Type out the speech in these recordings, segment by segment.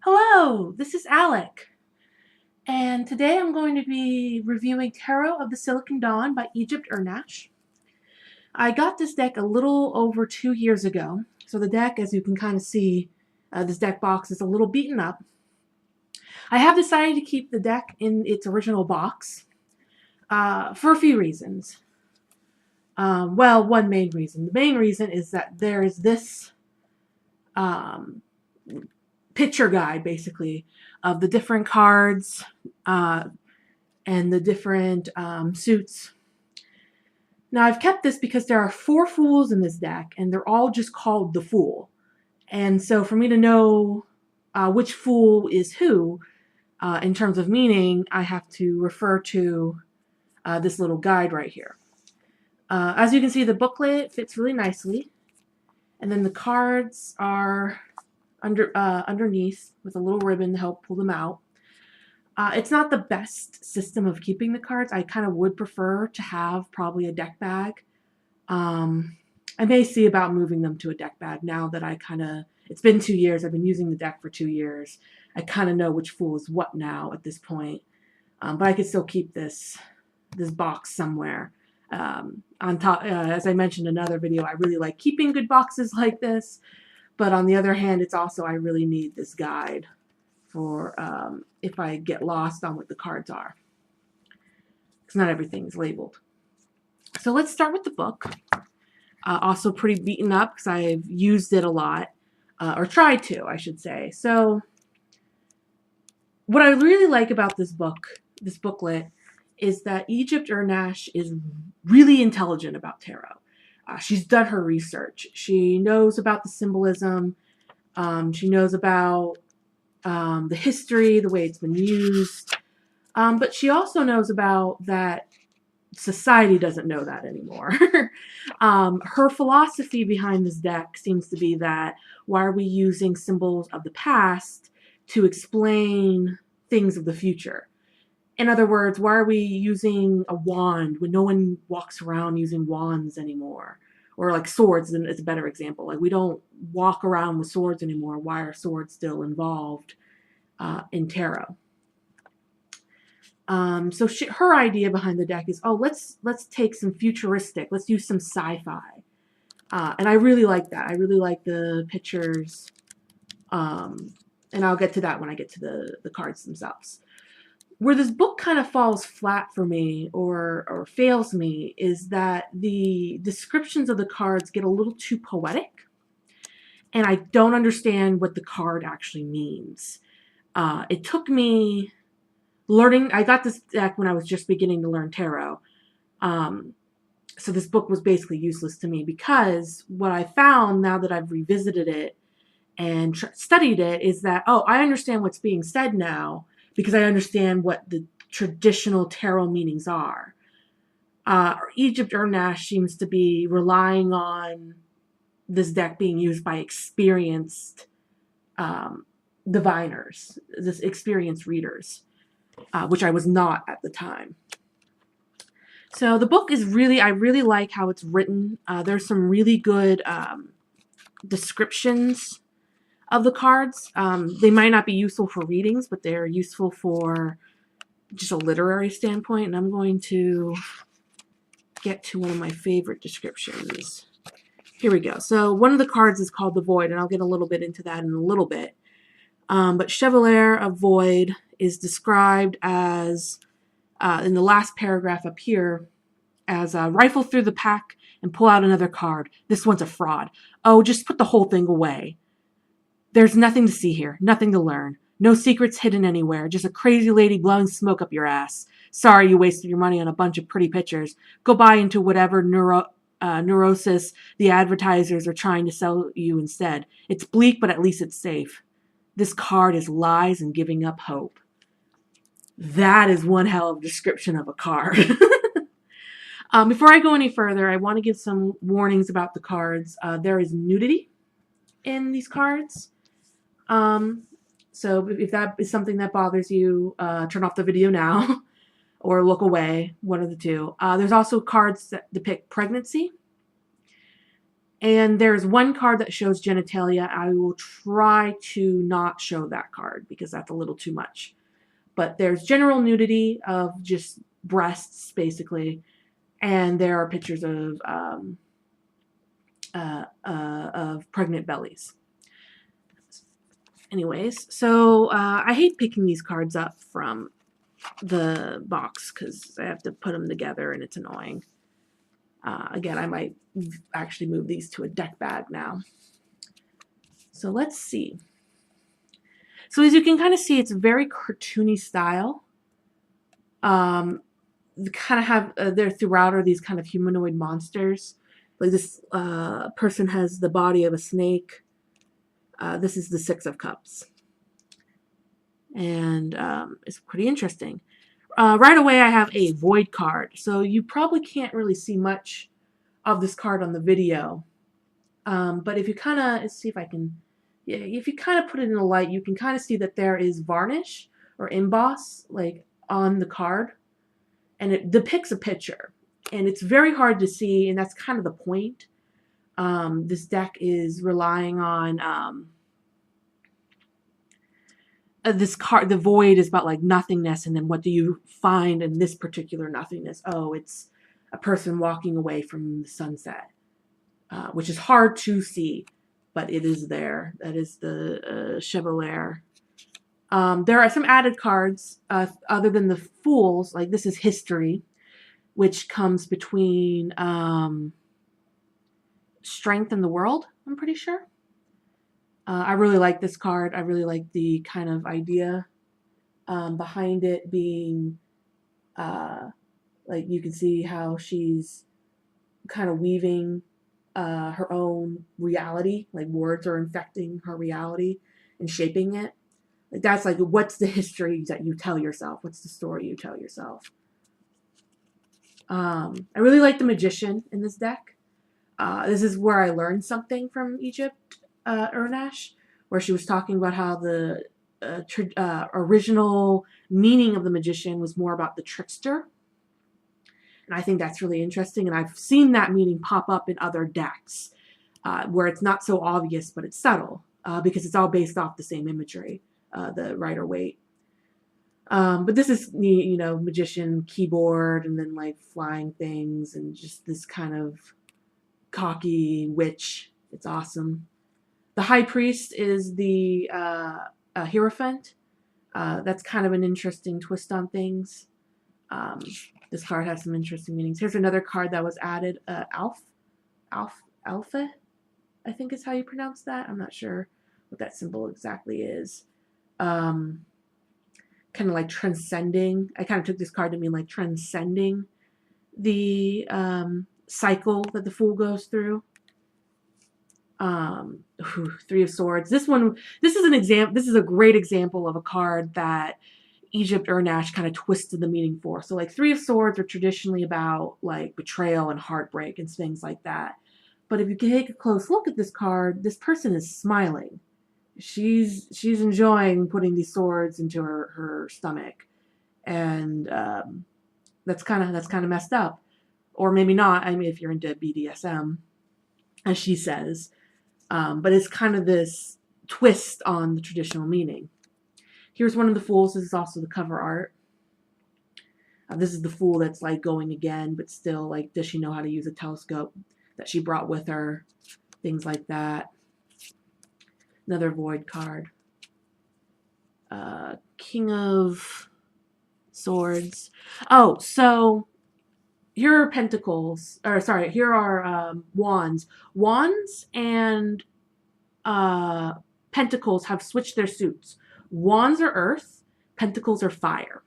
Hello, this is Alec, and today I'm going to be reviewing Tarot of the Silicon Dawn by Egypt Urnash. I got this deck a little over 2 years ago, so the deck, as you can kind of see, this deck box is a little beaten up. I have decided to keep the deck in its original box for a few reasons. Well, one main reason. The main reason is that there is this picture guide, basically, of the different cards and the different suits. Now, I've kept this because there are 4 Fools in this deck, and they're all just called the Fool. And so for me to know which Fool is who, in terms of meaning, I have to refer to this little guide right here. As you can see, the booklet fits really nicely. And then the cards are underneath with a little ribbon to help pull them out. It's not the best system of keeping the cards. I kind of would prefer to have probably a deck bag. I may see about moving them to a deck bag now that it's been 2 years. I've been using the deck for 2 years. I kind of know which Fool is what now at this point. But I could still keep this box somewhere. On top, as I mentioned in another video, I really like keeping good boxes like this. But on the other hand, it's also, I really need this guide for if I get lost on what the cards are. Because not everything is labeled. So let's start with the book. Also pretty beaten up because I've used it a lot. Or tried to, I should say. So what I really like about this booklet, is that Egypt Urnash is really intelligent about tarot. She's done her research. She knows about the symbolism. She knows about the history, the way it's been used. But she also knows about that society doesn't know that anymore. Her philosophy behind this deck seems to be that why are we using symbols of the past to explain things of the future? In other words, why are we using a wand when no one walks around using wands anymore? Or like swords is a better example. Like we don't walk around with swords anymore. Why are swords still involved in tarot? So her idea behind the deck is, oh, let's take some futuristic. Let's use some sci-fi. And I really like that. I really like the pictures. And I'll get to that when I get to the cards themselves. Where this book kind of falls flat for me or fails me is that the descriptions of the cards get a little too poetic, and I don't understand what the card actually means. It took me learning. I got this deck when I was just beginning to learn tarot. So this book was basically useless to me because what I found now that I've revisited it and studied it is that, oh, I understand what's being said now, because I understand what the traditional tarot meanings are. Egypt Urnash seems to be relying on this deck being used by experienced diviners, this experienced readers, which I was not at the time. So the book is I really like how it's written. There's some really good descriptions of the cards. They might not be useful for readings, but they're useful for just a literary standpoint. And I'm going to get to one of my favorite descriptions. Here we go. So one of the cards is called the Void, and I'll get a little bit into that in a little bit. But Chevalier of Void is described as, in the last paragraph up here, as rifle through the pack and pull out another card. This one's a fraud. Oh, just put the whole thing away. There's nothing to see here, nothing to learn. No secrets hidden anywhere, just a crazy lady blowing smoke up your ass. Sorry you wasted your money on a bunch of pretty pictures. Go buy into whatever neurosis the advertisers are trying to sell you instead. It's bleak, but at least it's safe. This card is lies and giving up hope. That is one hell of a description of a card. Before I go any further, I want to give some warnings about the cards. There is nudity in these cards. So if that is something that bothers you, turn off the video now or look away, one of the two. There's also cards that depict pregnancy. And there's one card that shows genitalia. I will try to not show that card because that's a little too much. But there's general nudity of just breasts, basically. And there are pictures of pregnant bellies. Anyways, so I hate picking these cards up from the box because I have to put them together and it's annoying. Again, I might actually move these to a deck bag now. So let's see. So as you can kind of see, it's a very cartoony style. Kind of have there throughout are these kind of humanoid monsters. Like this person has the body of a snake. This is the Six of Cups. And it's pretty interesting. Right away, I have a Void card. So you probably can't really see much of this card on the video. But if you kind of, let's see if I can, yeah, if you kind of put it in the light, you can kind of see that there is varnish or emboss like on the card. And it depicts a picture. And it's very hard to see, and that's kind of the point. This deck is relying on this card. The Void is about like nothingness, and then what do you find in this particular nothingness? Oh, it's a person walking away from the sunset, which is hard to see, but it is there. That is the Chevalier. There are some added cards other than the Fools. Like this is History, which comes between Strength and the World, I'm pretty sure. I really like this card. I really like the kind of idea behind it being like you can see how she's kind of weaving her own reality. Like words are infecting her reality and shaping it. Like that's like, what's the history that you tell yourself? What's the story you tell yourself? I really like the Magician in this deck. This is where I learned something from Egypt Urnash, where she was talking about how the original meaning of the Magician was more about the trickster. And I think that's really interesting. And I've seen that meaning pop up in other decks where it's not so obvious, but it's subtle because it's all based off the same imagery, the Rider-Waite. But this is neat, you know, Magician keyboard and then like flying things and just this kind of cocky witch. It's awesome. The High Priest is the Hierophant. That's kind of an interesting twist on things. This card has some interesting meanings. Here's another card that was added. Alpha, I think is how you pronounce that. I'm not sure what that symbol exactly is. Kind of like transcending. I kind of took this card to mean like transcending the cycle that the Fool goes through. Three of Swords. This is an example. This is a great example of a card that Egypt Urnash kind of twisted the meaning for. So like Three of Swords are traditionally about like betrayal and heartbreak and things like that. But if you take a close look at this card, this person is smiling. She's enjoying putting these swords into her stomach, and that's kind of messed up, or maybe not. I mean, if you're into BDSM, as she says. But it's kind of this twist on the traditional meaning. Here's one of the Fools. This is also the cover art. This is the Fool that's like going again, but still like, does she know how to use a telescope that she brought with her? Things like that. Another Void card. King of Swords. Oh, so here are Pentacles, or sorry, here are Wands. Wands and Pentacles have switched their suits. Wands are earth, Pentacles are fire.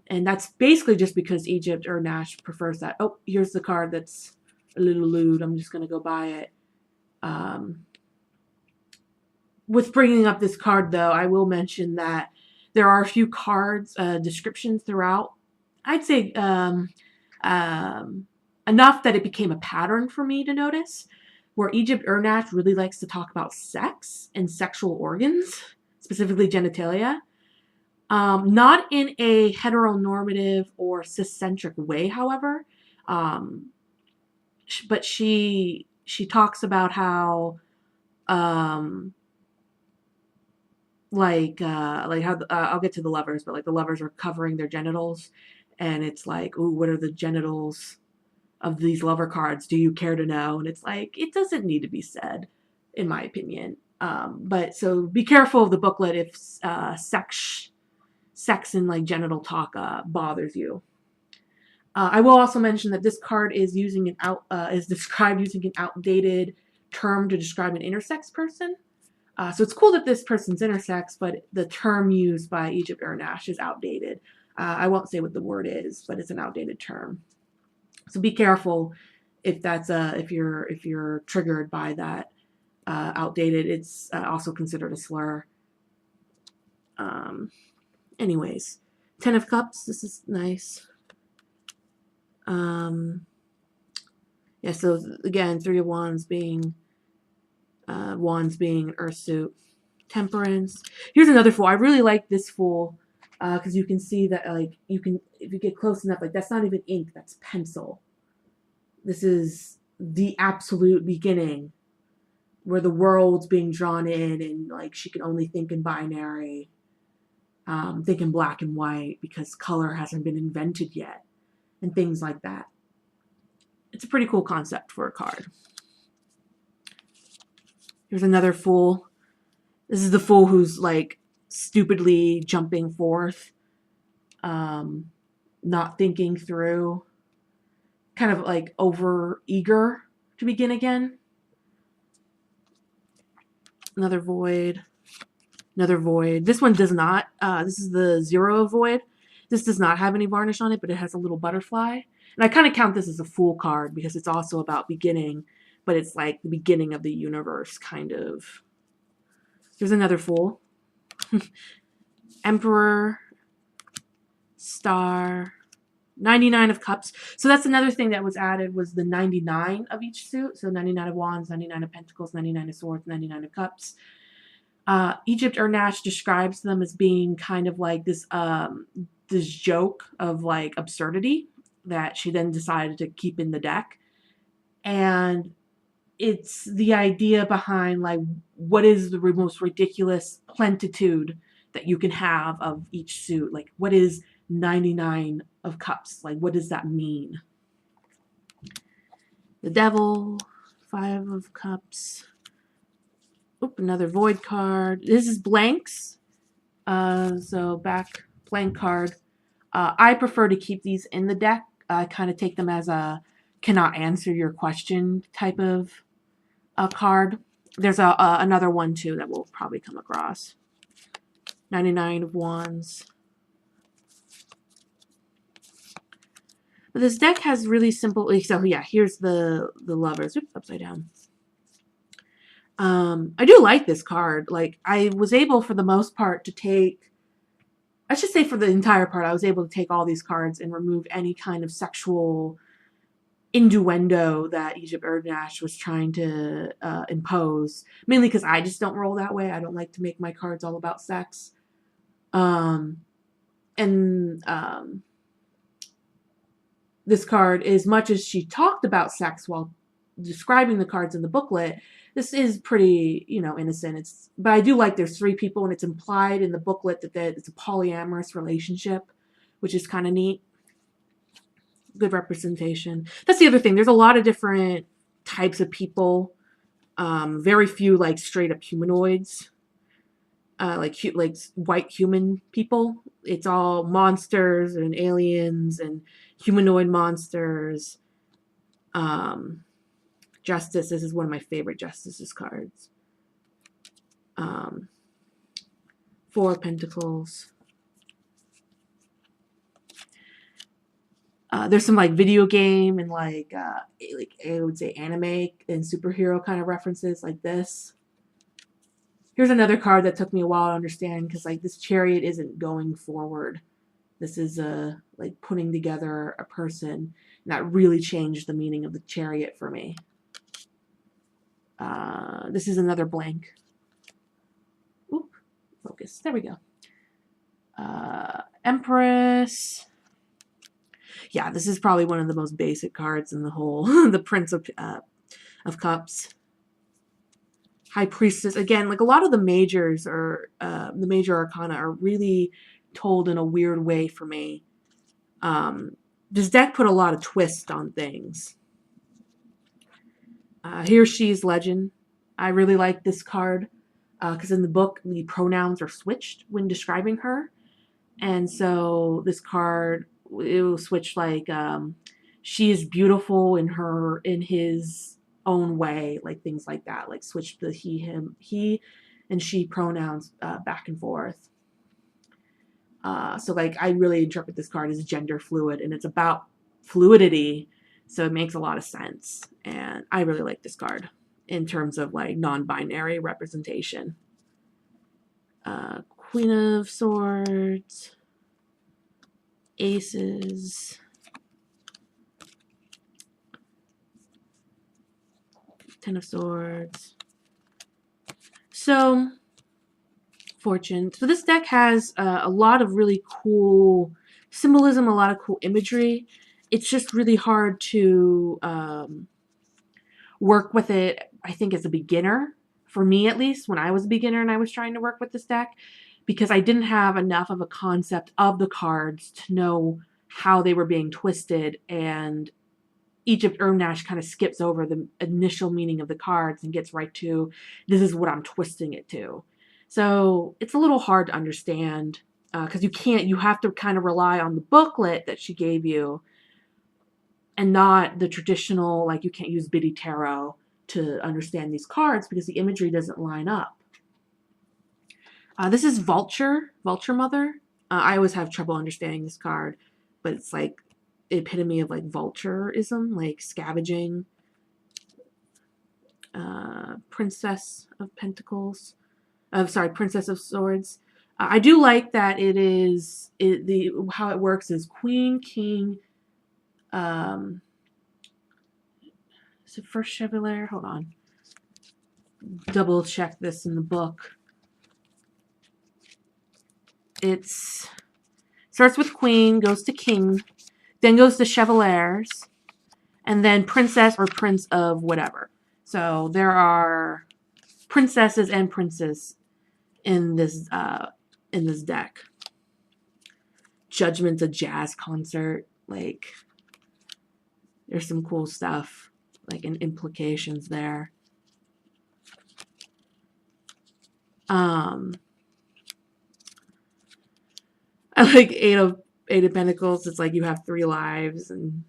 And that's basically just because Egypt Urnash prefers that. Oh, here's the card that's a little lewd. I'm just going to go buy it. With bringing up this card, though, I will mention that there are a few cards, descriptions throughout. I'd say enough that it became a pattern for me to notice, where Egypt Urnash really likes to talk about sex and sexual organs, specifically genitalia. Not in a heteronormative or ciscentric way, however. But she she talks about how like how I'll get to the lovers, but like the lovers are covering their genitals, and it's like, ooh, what are the genitals of these lover cards? Do you care to know? And it's like, it doesn't need to be said, in my opinion. But so be careful of the booklet if sex and like genital talk bothers you. I will also mention that this card is is described using an outdated term to describe an intersex person. So it's cool that this person's intersex, but the term used by Egypt Urnash is outdated. I won't say what the word is, but it's an outdated term. So be careful if that's if you're triggered by that outdated. It's also considered a slur. Anyways, Ten of Cups. This is nice. Yeah. So again, Three of Wands being an earth suit. Temperance. Here's another Fool. I really like this Fool because you can see that, like, you can, if you get close enough, like, that's not even ink, that's pencil. This is the absolute beginning where the world's being drawn in, and like she can only think in binary, think in black and white because color hasn't been invented yet, and things like that. It's a pretty cool concept for a card. Here's another Fool. This is the Fool who's like stupidly jumping forth, not thinking through, kind of like over eager to begin again. Another Void. Another Void. This one does not. This is the Zero Void. This does not have any varnish on it, but it has a little butterfly. And I kind of count this as a Fool card because it's also about beginning, but it's like the beginning of the universe, kind of. Here's another Fool. Emperor. Star. 99 of Cups. So that's another thing that was added, was the 99 of each suit. So 99 of Wands, 99 of Pentacles, 99 of Swords, 99 of Cups. Egypt Urnash describes them as being kind of like this this joke of like absurdity that she then decided to keep in the deck. And it's the idea behind like, what is the most ridiculous plentitude that you can have of each suit? Like, what is 99 of Cups? Like, what does that mean? The Devil, 5 of Cups. Oop, another Void card. This is blanks. So back blank card. I prefer to keep these in the deck. I kind of take them as a cannot answer your question type of card. There's another one too that we'll probably come across. 99 of Wands. But this deck has really simple, so yeah, here's the lovers. Oops, upside down. I do like this card. Like, I was able for the most part to take, I should say for the entire part, I was able to take all these cards and remove any kind of sexual innuendo that Egypt Urnash was trying to impose. Mainly because I just don't roll that way. I don't like to make my cards all about sex. This card, as much as she talked about sex while describing the cards in the booklet, this is pretty, innocent. But I do like there's 3 people, and it's implied in the booklet that it's a polyamorous relationship, which is kind of neat. Good representation. That's the other thing. There's a lot of different types of people. Very few like straight up humanoids. Like white human people. It's all monsters and aliens and humanoid monsters. Justice. This is one of my favorite Justices cards. 4 of Pentacles. There's some like video game and like I would say anime and superhero kind of references like this. Here's another card that took me a while to understand, because like this Chariot isn't going forward. This is like putting together a person, and that really changed the meaning of the Chariot for me. This is another blank. Oop, focus. There we go. Empress. Yeah, this is probably one of the most basic cards in the whole. The Prince of of Cups. High Priestess. Again, like a lot of the majors are, the major arcana are really told in a weird way for me. This deck put a lot of twist on things. He or She's Legend. I really like this card because in the book, the pronouns are switched when describing her. And so this card, it will switch like, she is beautiful in his own way, like things like that, like switch the he and she pronouns back and forth. So like I really interpret this card as gender fluid, and it's about fluidity, so it makes a lot of sense. And I really like this card in terms of like non-binary representation. Queen of Swords, Aces, Ten of Swords. So, Fortune. So this deck has a lot of really cool symbolism, a lot of cool imagery. It's just really hard to work with it, I think, as a beginner. For me, at least, when I was a beginner and I was trying to work with this deck, because I didn't have enough of a concept of the cards to know how they were being twisted, and Egypt Urnash kind of skips over the initial meaning of the cards and gets right to, this is what I'm twisting it to. So it's a little hard to understand because you have to kind of rely on the booklet that she gave you and not the traditional, like you can't use Biddy Tarot to understand these cards because the imagery doesn't line up. This is Vulture Mother. I always have trouble understanding this card, but it's like epitome of like vultureism, like scavenging. Princess of Pentacles. Princess of Swords. I do like that it is how it works is Queen, King. So first Chevalier. Hold on. Double check this in the book. It's starts with Queen, goes to King, then goes to Chevaliers, and then Princess or Prince of whatever. So there are princesses and princes in this deck. Judgment's a jazz concert. Like, there's some cool stuff, like, and implications there. I like Eight of Pentacles. It's like you have 3 lives, and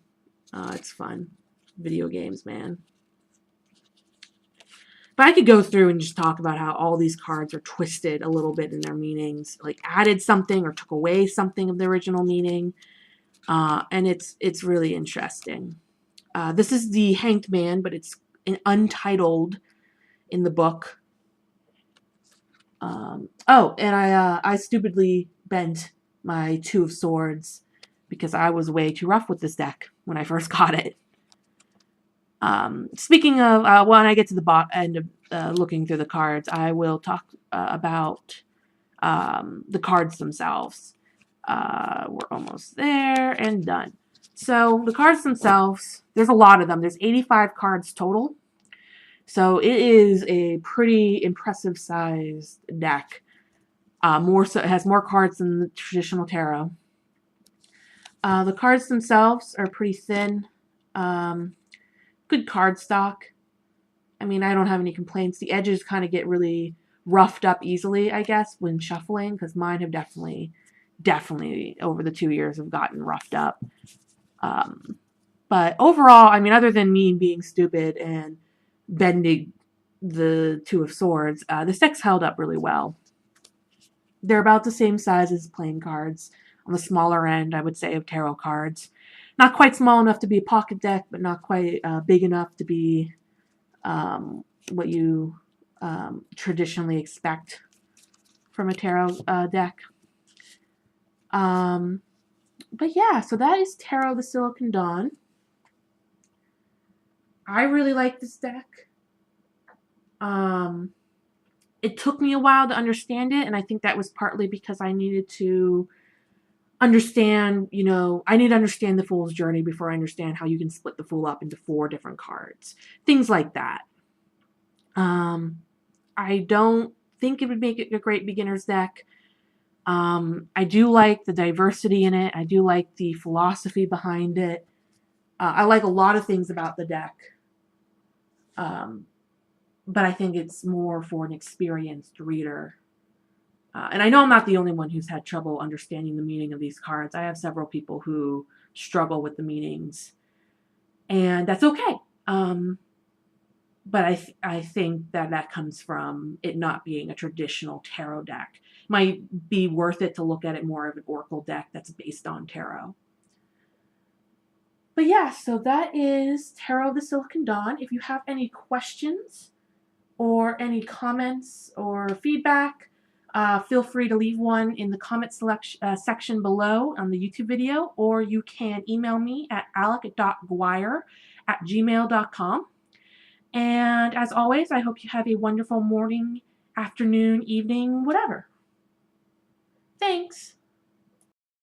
it's fun. Video games, man. But I could go through and just talk about how all these cards are twisted a little bit in their meanings, like added something or took away something of the original meaning, and it's really interesting. This is the Hanged Man, but it's untitled in the book. Oh, and I stupidly bent my Two of Swords because I was way too rough with this deck when I first got it. Speaking of, when I get to the end of looking through the cards, I will talk about the cards themselves. We're almost there and done. So the cards themselves, there's a lot of them. There's 85 cards total. So it is a pretty impressive sized deck. It has more cards than the traditional tarot. The cards themselves are pretty thin. Good card stock. I mean, I don't have any complaints. The edges kind of get really roughed up easily, I guess, when shuffling, because mine have definitely over the 2 years have gotten roughed up. But overall, I mean, other than me being stupid and bending the Two of Swords, this deck's held up really well. They're about the same size as playing cards. On the smaller end, I would say, of tarot cards. Not quite small enough to be a pocket deck, but not quite big enough to be what you traditionally expect from a tarot deck. But yeah, so that is Tarot the Silicon Dawn. I really like this deck. It took me a while to understand it, and I think that was partly because I needed to understand, you know, I need to understand the Fool's journey before I understand how you can split the Fool up into 4 different cards. Things like that. I don't think it would make it a great beginner's deck. I do like the diversity in it. I do like the philosophy behind it. I like a lot of things about the deck. But I think it's more for an experienced reader. And I know I'm not the only one who's had trouble understanding the meaning of these cards. I have several people who struggle with the meanings, and that's okay. But I think that comes from it not being a traditional tarot deck. It might be worth it to look at it more of an oracle deck that's based on tarot. But yeah, so that is Tarot of the Silicon Dawn. If you have any questions or any comments or feedback, feel free to leave one in the comment section below on the YouTube video, or you can email me at alec.guire@gmail.com. And as always, I hope you have a wonderful morning, afternoon, evening, whatever. Thanks.